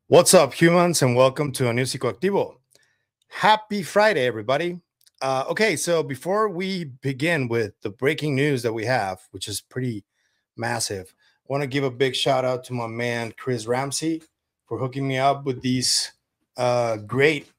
What's up, humans, and welcome to a new Psicoactivo. Happy Friday, everybody. Okay, so before we begin with the breaking news that we have, which is pretty massive, I want to give a big shout out to my man, Chris Ramsey, for hooking me up with these great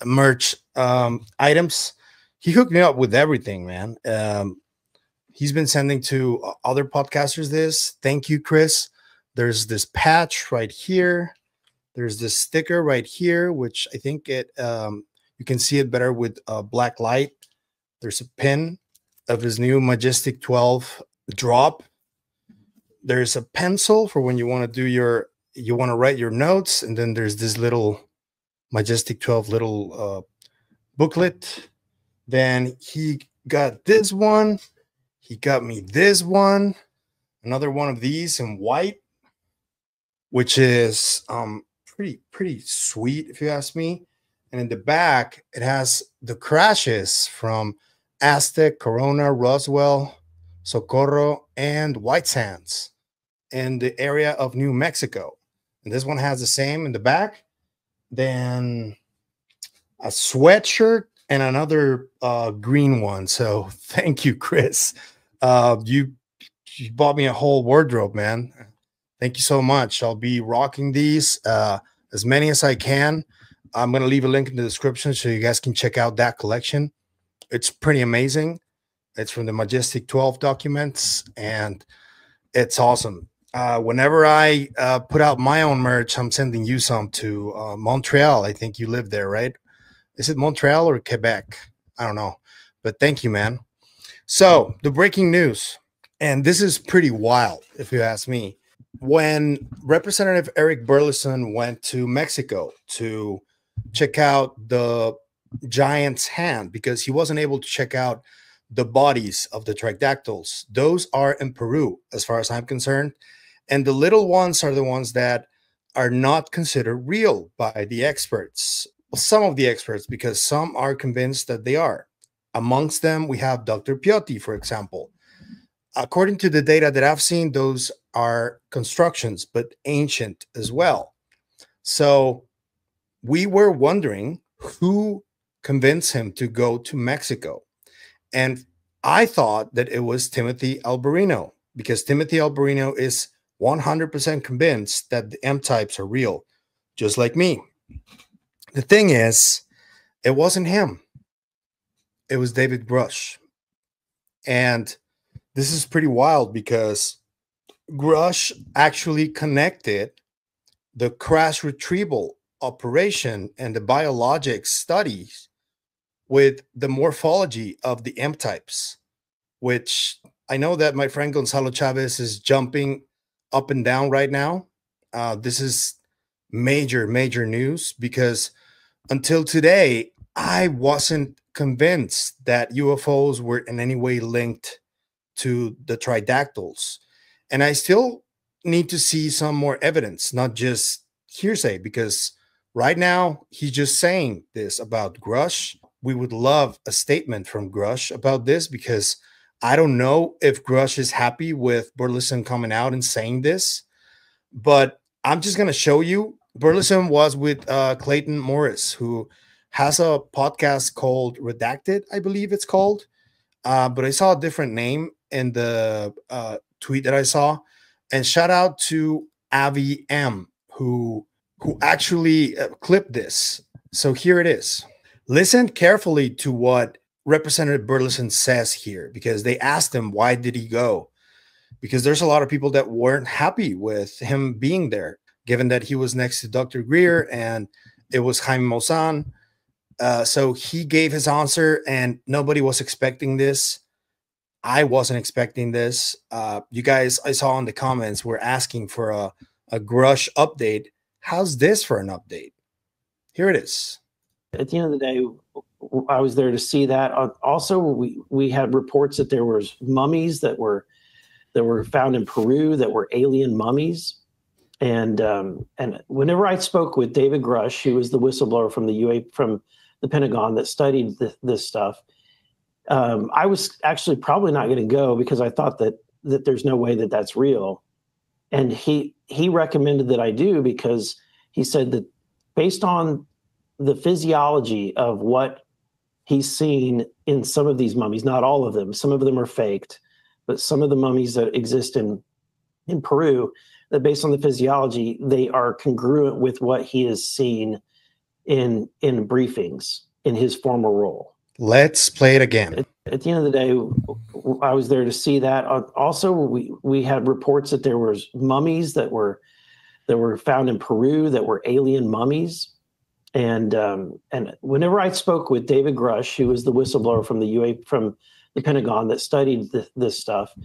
merch items. He hooked me up with everything, man. He's been sending to other podcasters this. Thank you, Chris. There's this patch right here. There's this sticker right here, which I think you can see it better with black light. There's a pin of his new Majestic 12 drop. There's a pencil for when you want to do you want to write your notes. And then there's this little Majestic 12 little booklet. Then he got this one. He got me this one. Another one of these in white, which is pretty sweet, if you ask me. And in the back, it has the crashes from Aztec, Corona, Roswell, Socorro, and White Sands in the area of New Mexico. And this one has the same in the back. Then a sweatshirt and another green one. So thank you, Chris. You bought me a whole wardrobe, man. Thank you so much. I'll be rocking these as many as I can. I'm going to leave a link in the description so you guys can check out that collection. It's pretty amazing. It's from the Majestic 12 documents, and it's awesome. Whenever I put out my own merch, I'm sending you some to Montreal. I think you live there, right? Is it Montreal or Quebec? I don't know. But thank you, man. So the breaking news, and this is pretty wild, if you ask me. When Representative Eric Burlison went to Mexico to check out the giant's hand, because he wasn't able to check out the bodies of the Tridactyls. Those are in Peru, as far as I'm concerned. And the little ones are the ones that are not considered real by the experts. Well, some of the experts, because some are convinced that they are. Amongst them, we have Dr. Piotti, for example. According to the data that I've seen, those are constructions, but ancient as well. So we were wondering who convinced him to go to Mexico. And I thought that it was Timothy Alberino, because Timothy Alberino is 100% convinced that the M-types are real, just like me. The thing is, it wasn't him. It was David Grusch. And this is pretty wild, because Grusch actually connected the crash retrieval operation and the biologic studies with the morphology of the M-types, which I know that my friend Gonzalo Chavez is jumping up and down right now. This is major news, because until today, I wasn't convinced that UFOs were in any way linked to the Tridactyls. And I still need to see some more evidence, not just hearsay, because right now he's just saying this about Grusch. We would love a statement from Grusch about this, because I don't know if Grusch is happy with Burlison coming out and saying this, but I'm just going to show you. Burlison was with Clayton Morris, who has a podcast called Redacted, I believe it's called. But I saw a different name in the tweet that I saw. And shout out to Avi M, who actually clipped this. So here it is. Listen carefully to what Representative Burlison says here, because they asked him, why did he go? Because there's a lot of people that weren't happy with him being there, given that he was next to Dr. Greer and it was Jaime Maussan. So he gave his answer, and nobody was expecting this. I wasn't expecting this. You guys, I saw in the comments, were asking for a Grusch update. How's this for an update? Here it is. At the end of the day, I was there to see that. Also, we had reports that there was mummies that were found in Peru that were alien mummies. And whenever I spoke with David Grusch, who was the whistleblower from the Pentagon that studied this stuff, I was actually probably not going to go, because I thought that there's no way that that's real. And he recommended that I do, because he said that based on the physiology of what he's seen in some of these mummies, not all of them, some of them are faked, but some of the mummies that exist in Peru, that based on the physiology, they are congruent with what he has seen in briefings in his former role. Let's play it again. At the end of the day, I was there to see that. Also, we had reports that there was mummies that were found in Peru that were alien mummies. And whenever I spoke with David Grusch, who was the whistleblower from the Pentagon that studied this stuff,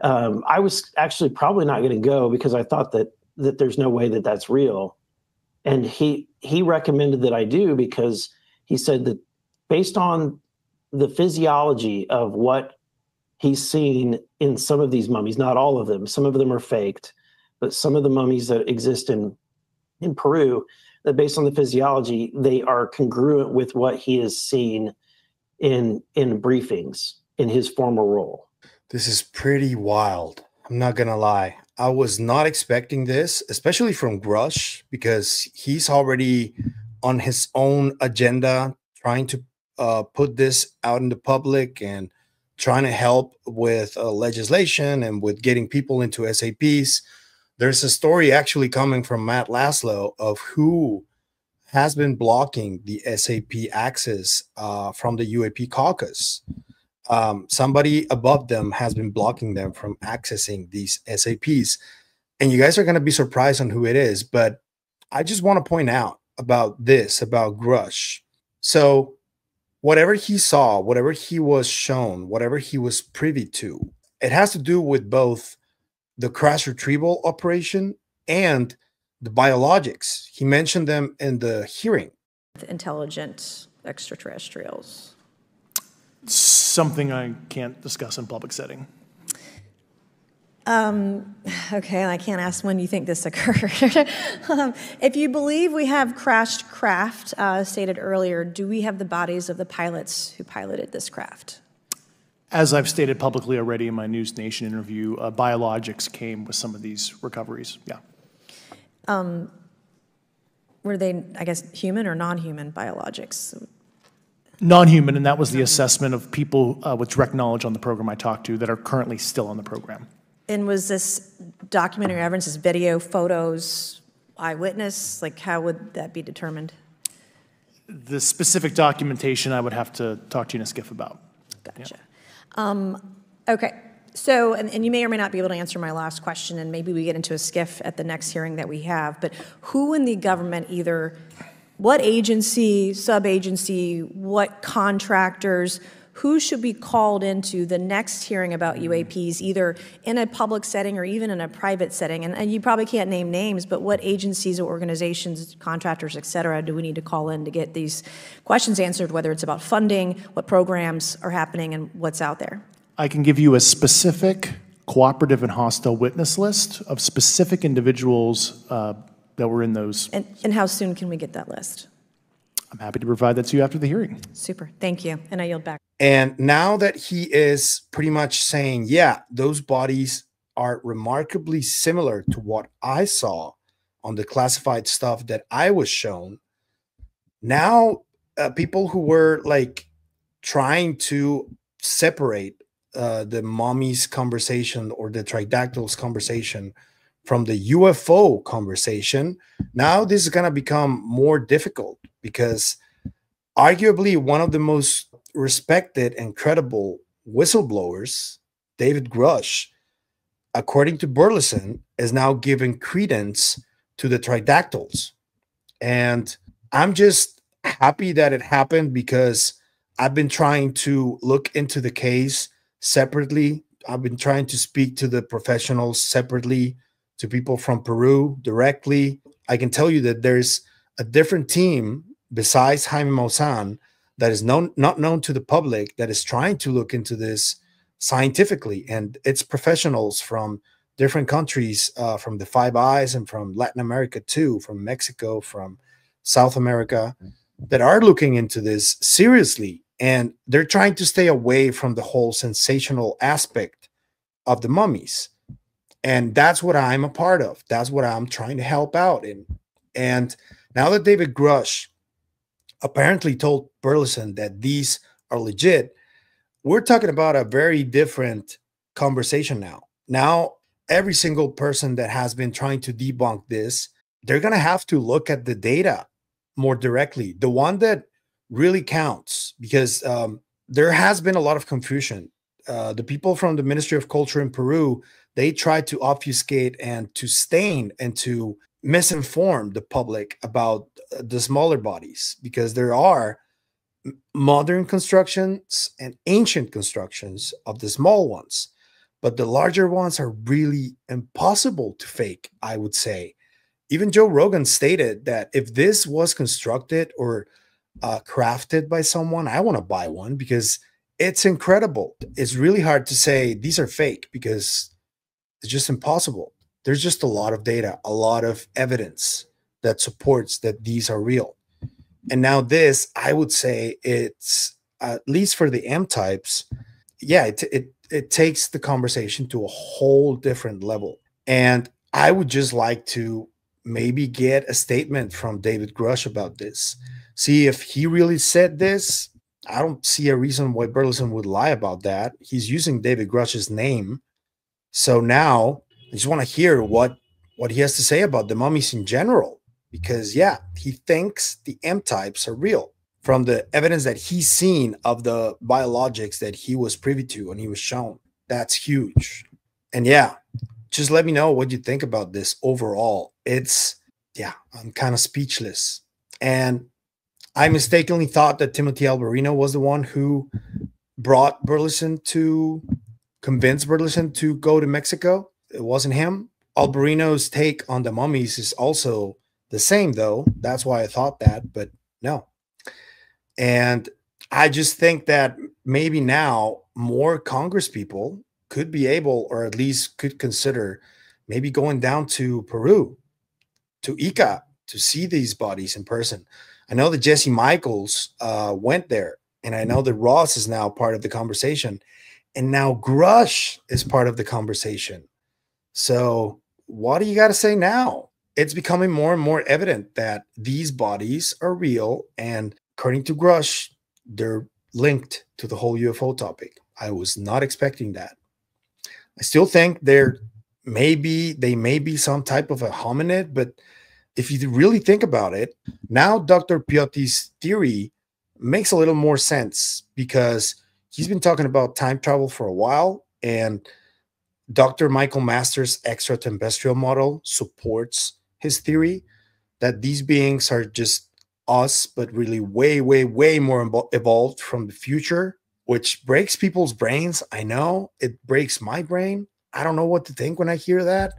I was actually probably not going to go because I thought that there's no way that that's real. And he recommended that I do because he said that based on the physiology of what he's seen in some of these mummies, not all of them, some of them are faked, but some of the mummies that exist in Peru, that based on the physiology, they are congruent with what he has seen in briefings in his former role. This is pretty wild. I'm not gonna lie. I was not expecting this, especially from Grusch, because he's already on his own agenda, trying to put this out in the public and trying to help with legislation and with getting people into SAPs. There's a story actually coming from Matt Laszlo of who has been blocking the SAP access from the UAP caucus. Somebody above them has been blocking them from accessing these SAPs. And you guys are going to be surprised on who it is. But I just want to point out about this, about Grusch. So whatever he saw, whatever he was shown, whatever he was privy to, it has to do with both the crash retrieval operation and the biologics. He mentioned them in the hearing. Intelligent extraterrestrials. Something I can't discuss in public setting. Okay, I can't ask when you think this occurred. If you believe we have crashed craft, stated earlier, do we have the bodies of the pilots who piloted this craft? As I've stated publicly already in my News Nation interview, biologics came with some of these recoveries, yeah. Were they, I guess, human or non-human biologics? Non-human, and that was the assessment of people with direct knowledge on the program I talked to that are currently still on the program. And was this documentary evidence, this video, photos, eyewitness? Like, how would that be determined? The specific documentation I would have to talk to you in a skiff about. Gotcha. Yeah. Okay. So, and you may or may not be able to answer my last question, and maybe we get into a skiff at the next hearing that we have, but who in the government, either what agency, sub-agency, what contractors, who should be called into the next hearing about UAPs, either in a public setting or even in a private setting? And you probably can't name names, but what agencies or organizations, contractors, et cetera, do we need to call in to get these questions answered, whether it's about funding, what programs are happening, and what's out there? I can give you a specific cooperative and hostile witness list of specific individuals that were in those. And how soon can we get that list? I'm happy to provide that to you after the hearing. Super. Thank you. And I yield back. And now that he is pretty much saying, yeah, those bodies are remarkably similar to what I saw on the classified stuff that I was shown, now people who were like trying to separate the mommy's conversation or the Tridactyls conversation from the UFO conversation, now this is going to become more difficult, because arguably one of the most respected and credible whistleblowers, David Grusch, according to Burlison, is now giving credence to the Tridactyls. And I'm just happy that it happened, because I've been trying to look into the case separately. I've been trying to speak to the professionals separately, to people from Peru directly. I can tell you that there's a different team besides Jaime Maussan that is not known to the public that is trying to look into this scientifically. And it's professionals from different countries, from the Five Eyes and from Latin America too, from Mexico, from South America, that are looking into this seriously. And they're trying to stay away from the whole sensational aspect of the mummies. And that's what I'm a part of. That's what I'm trying to help out in. And now that David Grusch apparently told Burlison that these are legit, we're talking about a very different conversation now. Now, every single person that has been trying to debunk this, they're going to have to look at the data more directly, the one that really counts, because there has been a lot of confusion. The people from the Ministry of Culture in Peru, they tried to obfuscate and to stain and to misinform the public about the smaller bodies, because there are modern constructions and ancient constructions of the small ones, but the larger ones are really impossible to fake, I would say. Even Joe Rogan stated that if this was constructed or crafted by someone, I want to buy one because it's incredible. It's really hard to say these are fake because it's just impossible. There's just a lot of data, a lot of evidence that supports that these are real. And now this, I would say it's, at least for the M types, yeah, it takes the conversation to a whole different level. And I would just like to maybe get a statement from David Grusch about this. See if he really said this. I don't see a reason why Burlison would lie about that. He's using David Grusch's name. So now I just want to hear what he has to say about the mummies in general. Because, yeah, he thinks the M types are real from the evidence that he's seen of the biologics that he was privy to and he was shown. That's huge. And, yeah, just let me know what you think about this overall. It's, yeah, I'm kind of speechless. And I mistakenly thought that Timothy Alberino was the one who brought Burlison to convince Burlison to go to Mexico. It wasn't him. Alberino's take on the mummies is also the same, though. That's why I thought that, but no. And I just think that maybe now more Congress people could be able, or at least could consider maybe going down to Peru, to Ica, to see these bodies in person. I know that Jesse Michaels went there, and I know that Ross is now part of the conversation, and now Grusch is part of the conversation. So what do you got to say now? It's becoming more and more evident that these bodies are real, and according to Grusch, they're linked to the whole UFO topic. I was not expecting that. I still think they may be some type of a hominid, but if you really think about it, now Dr. Piotti's theory makes a little more sense, because he's been talking about time travel for a while, and Dr. Michael Masters' extraterrestrial model supports his theory that these beings are just us, but really way, way, way more evolved from the future, which breaks people's brains. I know it breaks my brain. I don't know what to think when I hear that,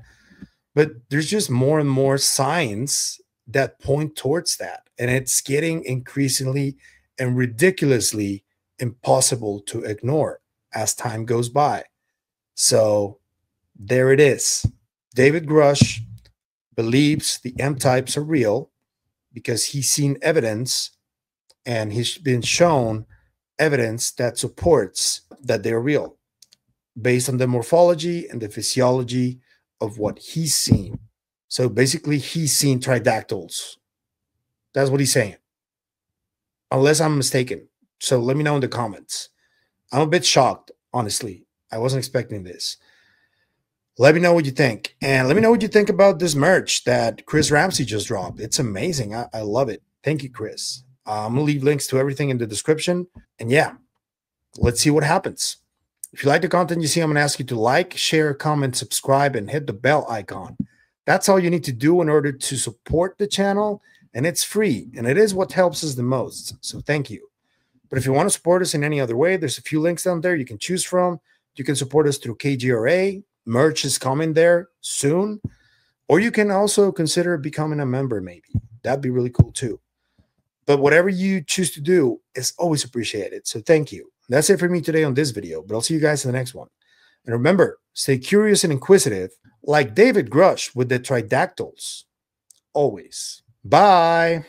but there's just more and more signs that point towards that. And it's getting increasingly and ridiculously impossible to ignore as time goes by. So there it is. David Grusch believes the M types are real because he's seen evidence and he's been shown evidence that supports that they're real based on the morphology and the physiology of what he's seen. So basically, he's seen tridactyls. That's what he's saying, unless I'm mistaken. So let me know in the comments. I'm a bit shocked, honestly. I wasn't expecting this. Let me know what you think. And let me know what you think about this merch that Chris Ramsey just dropped. It's amazing. I love it. Thank you, Chris. I'm going to leave links to everything in the description. And yeah, let's see what happens. If you like the content you see, I'm going to ask you to like, share, comment, subscribe, and hit the bell icon. That's all you need to do in order to support the channel. And it's free. And it is what helps us the most. So thank you. But if you want to support us in any other way, there's a few links down there you can choose from. You can support us through KGRA. Merch is coming there soon. Or you can also consider becoming a member, maybe. That'd be really cool too. But whatever you choose to do is always appreciated. So thank you. That's it for me today on this video, but I'll see you guys in the next one. And remember, stay curious and inquisitive, like David Grusch with the Tridactyls. Always. Bye.